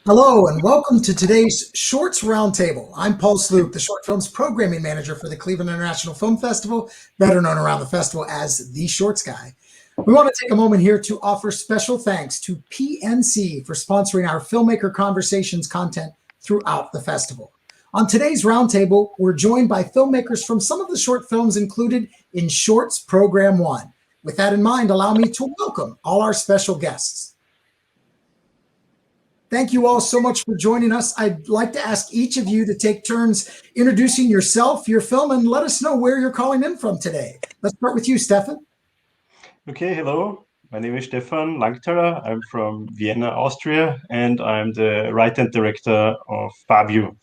Hello and welcome to today's Shorts Roundtable. I'm Paul Sloop, the Short Films Programming Manager for the Cleveland International Film Festival, better known around the festival as the Shorts Guy. We want to take a moment here to offer special thanks to PNC for sponsoring our Filmmaker Conversations content throughout the festival. On today's roundtable, we're joined by filmmakers from some of the short films included in Shorts Program 1. With that in mind, allow me to welcome all our special guests. Thank you all so much for joining us. I'd like to ask each of you to take turns introducing yourself, your film, and let us know where you're calling in from today. Let's start with you, Stefan. Okay, hello. My name is Stefan Langthaler. I'm from Vienna, Austria, and I'm the writer and director of Fabio.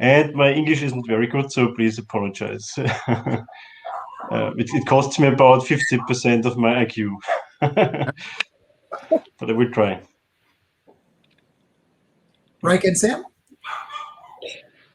And my English isn't very good, so please apologize. It costs me about 50% of my IQ, but I will try. Raika and Sam?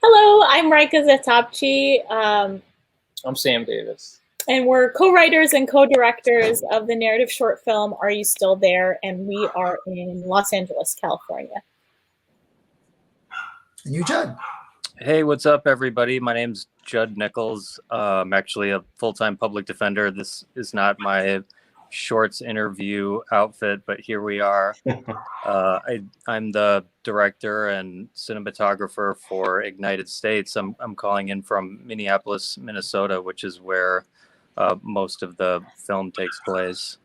Hello, I'm Raika Zatapchi. I'm Sam Davis. And we're co-writers and co-directors of the narrative short film, Are You Still There? And we are in Los Angeles, California. And you, Judd? Hey, what's up, everybody? My name's Judd Nichols. I'm actually a full-time public defender. This is not my shorts interview outfit, but here we are. I'm the director and cinematographer for Ignited States. I'm calling in from Minneapolis, Minnesota, which is where most of the film takes place.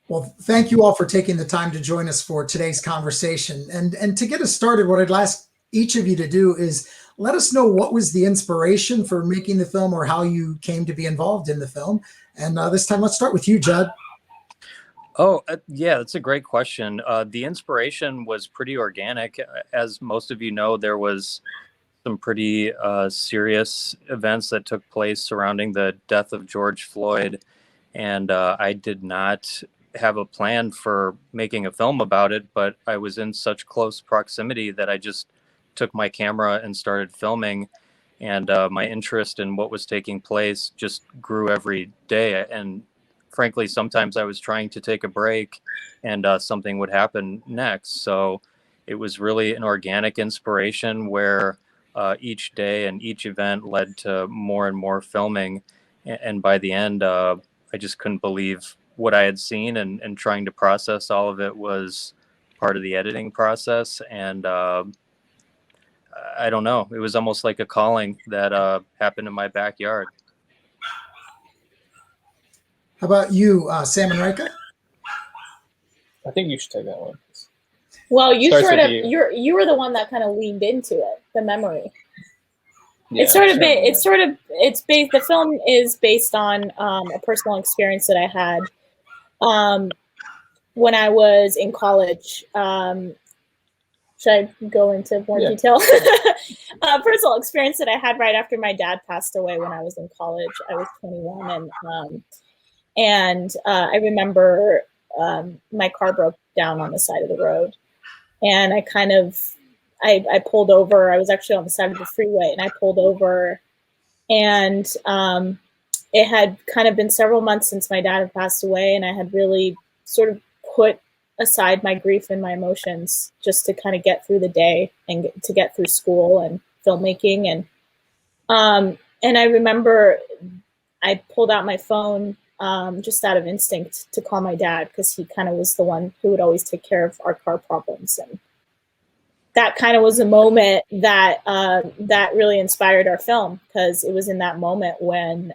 Well, thank you all for taking the time to join us for today's conversation. And to get us started, what I'd ask each of you to do is let us know what was the inspiration for making the film or how you came to be involved in the film. And this time, let's start with you, Judd. Oh, yeah, that's a great question. The inspiration was pretty organic. As most of you know, there was some pretty serious events that took place surrounding the death of George Floyd. And I did not have a plan for making a film about it, but I was in such close proximity that I just took my camera and started filming. And my interest in what was taking place just grew every day. And frankly, sometimes I was trying to take a break and something would happen next. So it was really an organic inspiration where each day and each event led to more and more filming. And by the end, I just couldn't believe what I had seen, and trying to process all of it was part of the editing process. And I don't know. It was almost like a calling that happened in my backyard. How about you, Sam and Raika? I think you should take that one. Well, you were the one that kind of leaned into it, the memory. Yeah, the film is based on a personal experience that I had when I was in college. Should I go into more detail? Personal experience that I had right after my dad passed away when I was in college. I was 21, and I remember my car broke down on the side of the road, and I pulled over. I was actually on the side of the freeway, and I pulled over, and it had kind of been several months since my dad had passed away, and I had really sort of put aside my grief and my emotions just to kind of get through the day and to get through school and filmmaking. And I remember I pulled out my phone just out of instinct to call my dad, because he kind of was the one who would always take care of our car problems. And that kind of was a moment that that really inspired our film, because it was in that moment when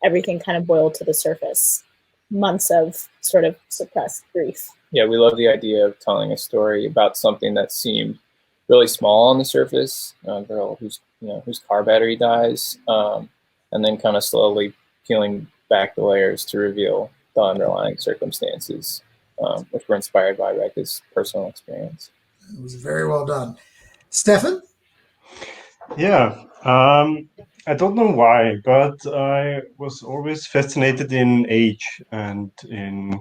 everything kind of boiled to the surface. Months of sort of suppressed grief. Yeah, we love the idea of telling a story about something that seemed really small on the surface, a girl whose car battery dies, and then kind of slowly peeling back the layers to reveal the underlying circumstances, which were inspired by Raika's personal experience. It was very well done. Stefan? Yeah. I don't know why, but I was always fascinated in age and in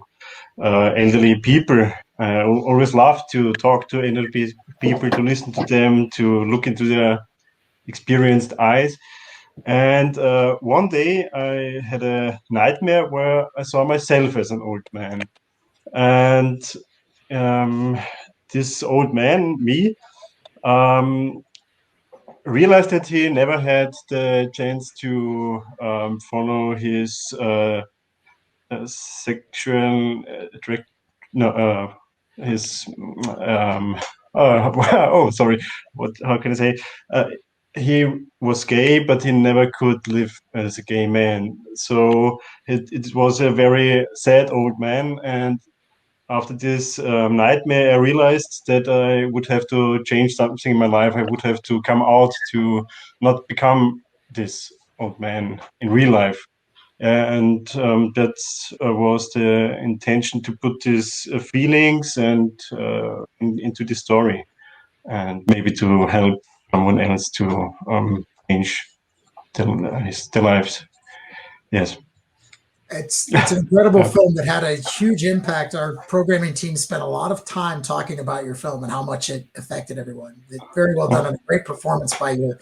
elderly people. I always loved to talk to elderly people, to listen to them, to look into their experienced eyes. And one day I had a nightmare where I saw myself as an old man. And this old man, me, realized that he never had the chance to follow his sexual his oh, sorry, how can I say, he was gay, but he never could live as a gay man, so it was a very sad old man. And after this nightmare, I realized that I would have to change something in my life. I would have to come out to not become this old man in real life. And that was the intention, to put these feelings and into the story, and maybe to help someone else to change their lives. Yes. It's an incredible film that had a huge impact. Our programming team spent a lot of time talking about your film and how much it affected everyone. Very well done, and a great performance by your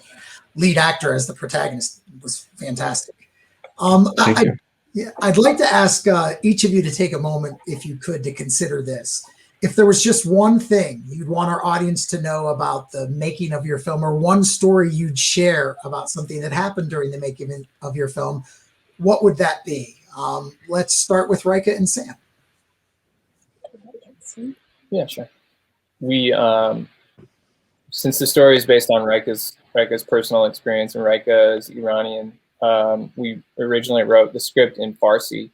lead actor as the protagonist. It was fantastic. I'd like to ask each of you to take a moment, if you could, to consider this. If there was just one thing you'd want our audience to know about the making of your film, or one story you'd share about something that happened during the making of your film, what would that be? Let's start with Rika and Sam. Yeah, sure. We, since the story is based on Rika's personal experience, and Rika is Iranian, we originally wrote the script in Farsi,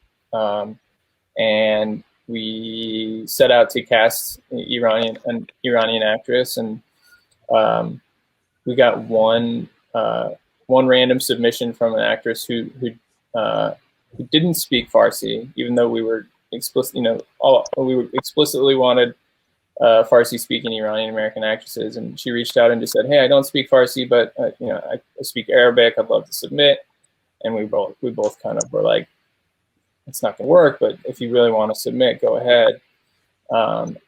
and we set out to cast an Iranian actress, and we got one random submission from an actress who didn't speak Farsi, even though we were explicitly wanted Farsi-speaking Iranian American actresses. And she reached out and just said, "Hey, I don't speak Farsi, but I speak Arabic. I'd love to submit." And we both kind of were like, "It's not going to work, but if you really want to submit, go ahead."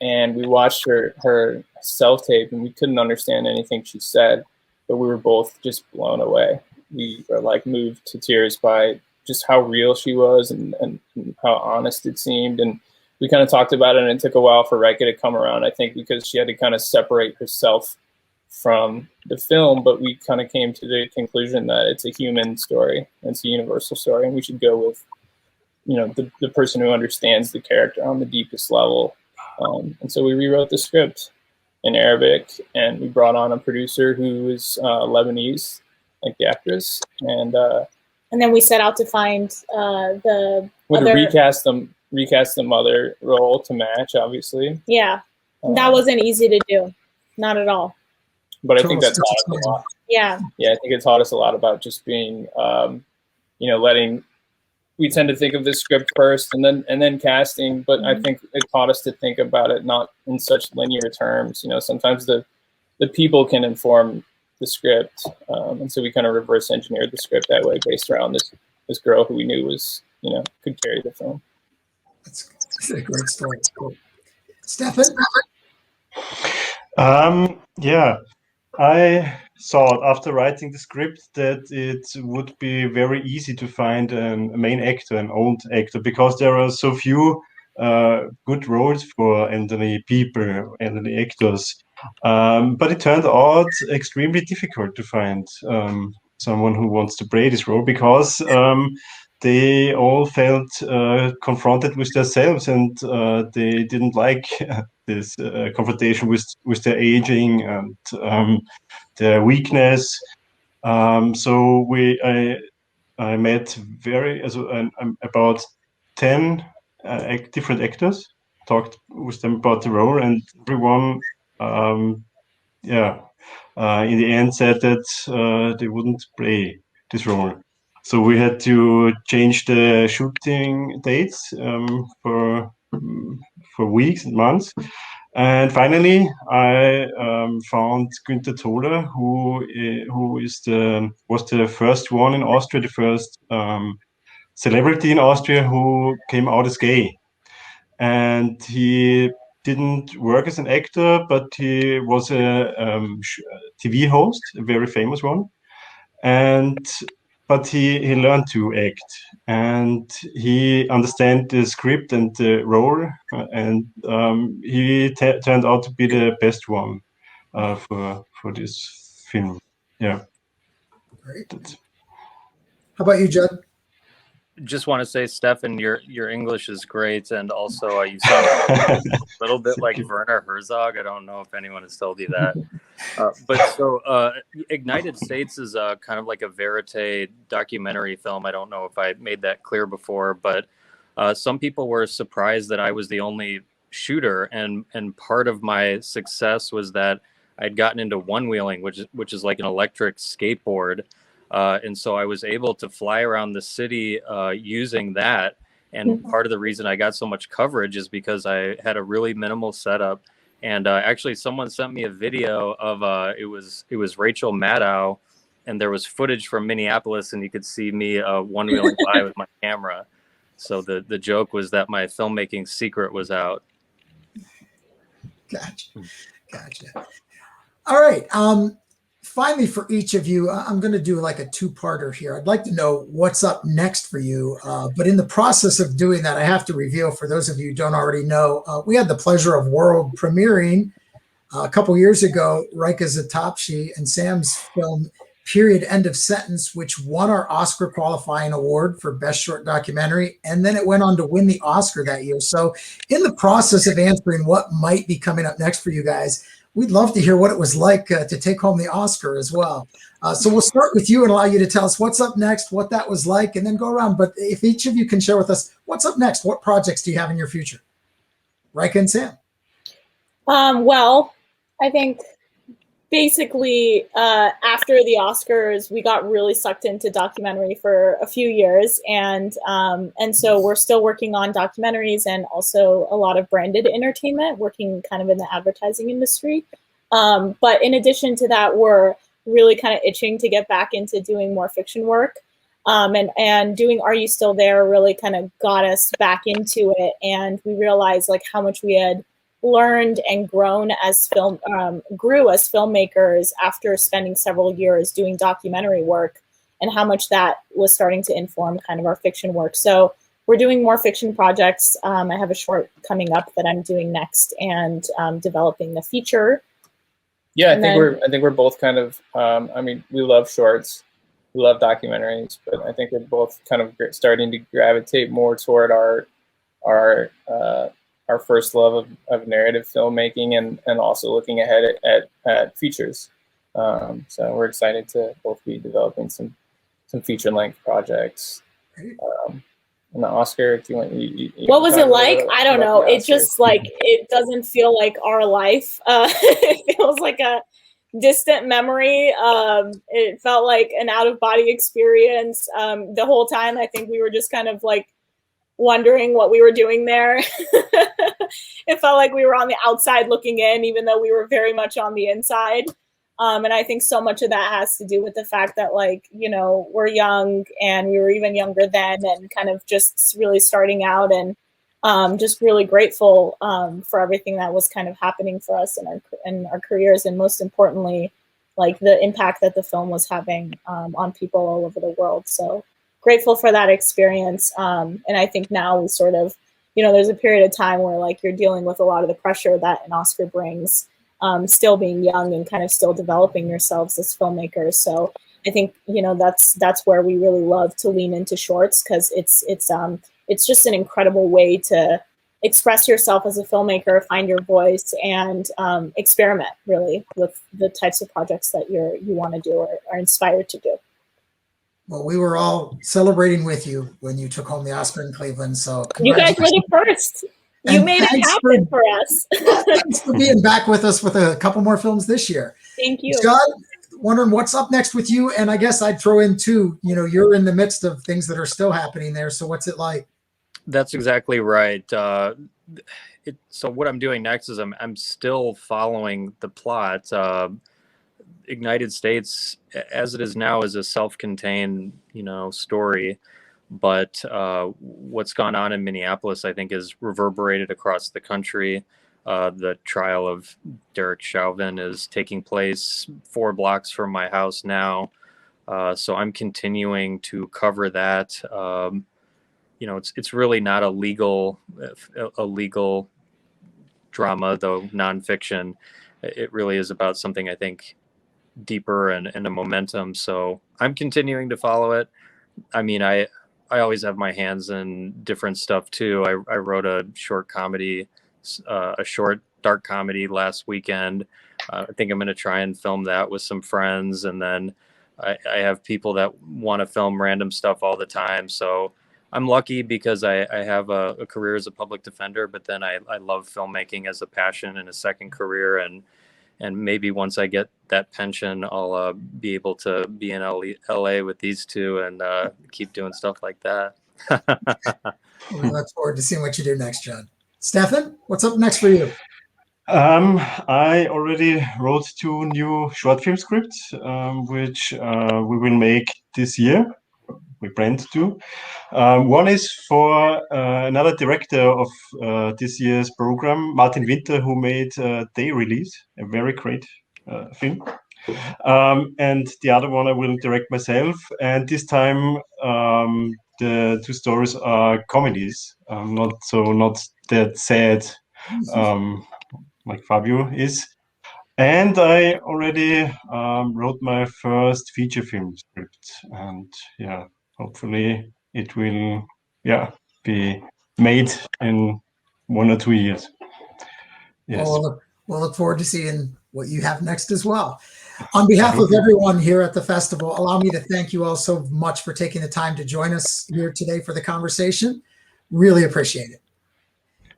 And we watched her self-tape, and we couldn't understand anything she said, but we were both just blown away. We were like moved to tears by just how real she was, and how honest it seemed. And we kind of talked about it, and it took a while for Rika to come around, I think, because she had to kind of separate herself from the film, but we kind of came to the conclusion that it's a human story, it's a universal story, and we should go with the person who understands the character on the deepest level. And so we rewrote the script in Arabic, and we brought on a producer who is Lebanese, like the actress, and then we set out to find recast the mother role to match, obviously. Yeah, that wasn't easy to do, not at all. But I think that taught us a lot. Yeah, I think it taught us a lot about just being, we tend to think of the script first and then casting, but I think it taught us to think about it not in such linear terms. Sometimes the people can inform the script, and so we kind of reverse engineered the script that way, based around this girl who we knew was could carry the film. That's a great story. Cool. Stefan? Yeah, I thought after writing the script that it would be very easy to find a main actor, an old actor, because there are so few good roles for elderly people, elderly actors. But it turned out extremely difficult to find someone who wants to play this role, because they all felt confronted with themselves, and they didn't like this confrontation with their aging and their weakness. So I met about 10 different actors, talked with them about the role, and everyone, in the end said that they wouldn't play this role. So we had to change the shooting dates for weeks and months. And finally, I found Günther Toller, who was the first one in Austria, the first celebrity in Austria who came out as gay. And he didn't work as an actor, but he was a TV host, a very famous one. And but he learned to act, and he understand the script and the role, and he turned out to be the best one for this film. Yeah. Great. That's... How about you, Judd? Just want to say, Stefan, your English is great, and also you sound a little bit like Werner Herzog. I don't know if anyone has told you that. Ignited States is kind of like a verite documentary film. I don't know if I made that clear before, but some people were surprised that I was the only shooter, and part of my success was that I'd gotten into one wheeling, which is like an electric skateboard. And so I was able to fly around the city using that. And part of the reason I got so much coverage is because I had a really minimal setup. And actually, someone sent me a video of it was Rachel Maddow, and there was footage from Minneapolis, and you could see me one wheeling by with my camera. So the joke was that my filmmaking secret was out. Gotcha. All right. Finally, for each of you, I'm going to do like a two-parter here. I'd like to know what's up next for you. But in the process of doing that, I have to reveal, for those of you who don't already know, we had the pleasure of world premiering a couple years ago, Rika Zatopsy and Sam's film, Period, End of Sentence, which won our Oscar qualifying award for Best Short Documentary. And then it went on to win the Oscar that year. So in the process of answering what might be coming up next for you guys, we'd love to hear what it was like to take home the Oscar as well. So we'll start with you and allow you to tell us what's up next, what that was like, and then go around. But if each of you can share with us what's up next, what projects do you have in your future? Rika and Sam. Well, I think basically after the Oscars, we got really sucked into documentary for a few years, and so we're still working on documentaries and also a lot of branded entertainment, working kind of in the advertising industry. But in addition to that, we're really kind of itching to get back into doing more fiction work, and doing Are You Still There really kind of got us back into it, and we realized like how much we had learned and grown as grew as filmmakers after spending several years doing documentary work, and how much that was starting to inform kind of our fiction work. So we're doing more fiction projects. I have a short coming up that I'm doing next, and developing the feature. Yeah, I think we're both kind of. I mean, we love shorts, we love documentaries, but I think we're both kind of starting to gravitate more toward our first love of narrative filmmaking, and also looking ahead at features. So we're excited to both be developing some feature length projects. And the Oscar, do you want? You what was it like? I don't know. It just like it doesn't feel like our life. It feels like a distant memory. It felt like an out of body experience. The whole time, I think we were just kind of like wondering what we were doing there. It felt like we were on the outside looking in, even though we were very much on the inside. And I think so much of that has to do with the fact that, like, you know, we're young, and we were even younger then, and kind of just really starting out, and just really grateful for everything that was kind of happening for us in our careers, and most importantly, like the impact that the film was having on people all over the world. So grateful for that experience. And I think now we sort of, you know, there's a period of time where like you're dealing with a lot of the pressure that an Oscar brings, still being young and kind of still developing yourselves as filmmakers. So I think, you know, that's where we really love to lean into shorts, because it's just an incredible way to express yourself as a filmmaker, find your voice, and experiment really with the types of projects that you want to do or are inspired to do. Well, we were all celebrating with you when you took home the Oscar in Cleveland. So you guys were the first. You made it happen for us. Thanks for being back with us with a couple more films this year. Thank you. Judd, wondering what's up next with you. And I guess I'd throw in too, you know, you're in the midst of things that are still happening there. So what's it like? That's exactly right. So what I'm doing next is I'm still following the plot. Ignited States, as it is now, is a self-contained, you know, story. But what's gone on in Minneapolis, I think, is reverberated across the country. The trial of Derek Chauvin is taking place 4 blocks from my house now. So I'm continuing to cover that. It's really not a legal drama, though nonfiction. It really is about something I think deeper and a momentum. So I'm continuing to follow it. I mean, I always have my hands in different stuff too. I wrote a short comedy, a short dark comedy last weekend. I think I'm going to try and film that with some friends. And then I have people that want to film random stuff all the time. So I'm lucky because I have a career as a public defender, but then I love filmmaking as a passion and a second career. And maybe once I get that pension, I'll be able to be in LA with these two and keep doing stuff like that. We look forward to seeing what you do next, John. Stefan, what's up next for you? I already wrote 2 new short film scripts, which we will make this year. We plan to do. One is for another director of this year's program, Martin Winter, who made Day Release, a very great film. And the other one I will direct myself. And this time the 2 stories are comedies, not that sad like Fabio is. And I already wrote my first feature film script, and yeah, hopefully it will be made in 1 or 2 years. Yes. Well, we'll look forward to seeing what you have next as well. On behalf of everyone here at the festival, allow me to thank you all so much for taking the time to join us here today for the conversation. Really appreciate it.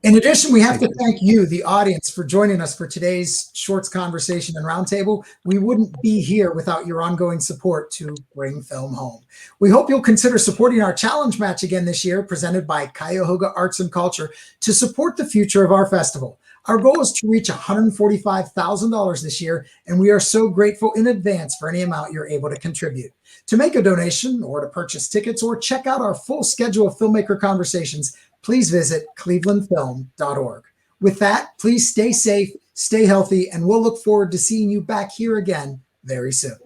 In addition, we have to thank you, the audience, for joining us for today's Shorts Conversation and Roundtable. We wouldn't be here without your ongoing support to bring film home. We hope you'll consider supporting our challenge match again this year, presented by Cuyahoga Arts and Culture, to support the future of our festival. Our goal is to reach $145,000 this year, and we are so grateful in advance for any amount you're able to contribute. To make a donation or to purchase tickets or check out our full schedule of filmmaker conversations, please visit clevelandfilm.org. With that, please stay safe, stay healthy, and we'll look forward to seeing you back here again very soon.